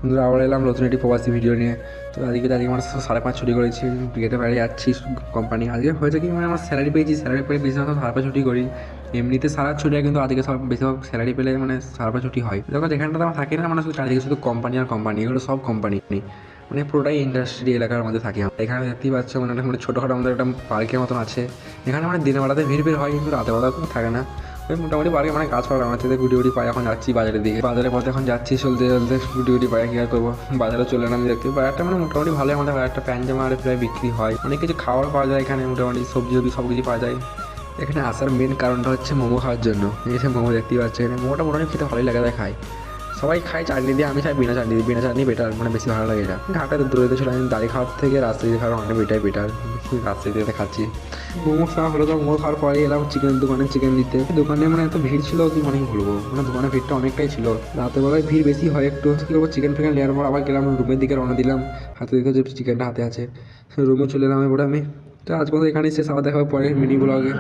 বন্ধুরা আবার এলাম নতুন একটি প্রবাসী ভিডিও নিয়ে। তো আজকে আমার 5:30 ছুটি করেছি, বিকেটে বাইরে যাচ্ছি কোম্পানি। আজকে হয়েছে কি, মানে আমার স্যালারি পেয়েছি, স্যালারি পেয়ে বেশিরভাগ 5:30 ছুটি করি। এমনিতে সারা ছুটি হয়, কিন্তু আজকে সব বেশিরভাগ স্যালারি পেলে মানে 5:30 ছুটি হয়। দেখো যেখানটাতে আমার থাকে না, মানে শুধু চারিদিকে শুধু কোম্পানি আর কোম্পানি, এগুলো সব কোম্পানি, মানে পুরোটাই ইন্ডাস্ট্রি এলাকার মধ্যে থাকি আমরা। এখানে দেখতেই পাচ্ছ মানে একটা মানে ছোটোখাটো আমাদের একটা পার্কের মতন আছে। এখানে মানে দিনের বেলাতে ভিড় হয়, কিন্তু রাতের বেলা তো থাকে না। ওই মোটামুটি পার্কে মানে গাছপালা লাগানোর থেকে গুটি পাই। এখন যাচ্ছি বাজারের দিকে, বাজারের পথে এখন যাচ্ছি চলতে চলতে গুটি পাই, কি আর করবো। বাজারে চলে এলাম, দেখতে বাজারটা মানে মোটামুটি ভালোই, আমাদের বাজারটা প্যান্টামা আর প্রায় বিক্রি হয়, অনেক কিছু খাবার পাওয়া যায় এখানে, মোটামুটি সবজি সব কিছু পাওয়া যায়। এখানে আসার মেন কারণটা হচ্ছে মোমো খাওয়ার জন্য। এই যে মোমো দেখতেই পাচ্ছ, এখানে মোমোটা মোটামুটি খেতে ভালোই লাগে, তাই খাই। সবাই খায় চাটনি দিয়ে, আমি চাই বিনা চাটনি দিয়ে। বিনা চাটনি বেটার, মানে বেশি ভালো লাগে। এটা ঢাকাতে দূরে ছিল, আমি দাঁড়িয়ে খাওয়ার থেকে রাস্তায় দিয়ে খাওয়ার অনেক বেটার। রাস্তায় দিয়ে খাচ্ছি। মোমো খাওয়া হলো, তো মোমো খাওয়ার পরে এলাম চিকেন দোকানে, চিকেন নিতে। দোকানে মানে এত ভিড় ছিল কি মানে বলবো, মানে দোকানে ভিড়টা অনেকটাই ছিল। রাতের বেলায় ভিড় বেশি হয় একটু। কী করবো, চিকেন ফিকেন নেওয়ার পর আবার গেলাম রুমের দিকে, রওনা দিলাম। হাতে দেখে যে চিকেনটা হাতে আছে, রুমে চলে এলাম এবার আমি। তো আজ পর্যন্ত এখানেই শেষ, আবার দেখা হবে পরে মিনি ব্লগে।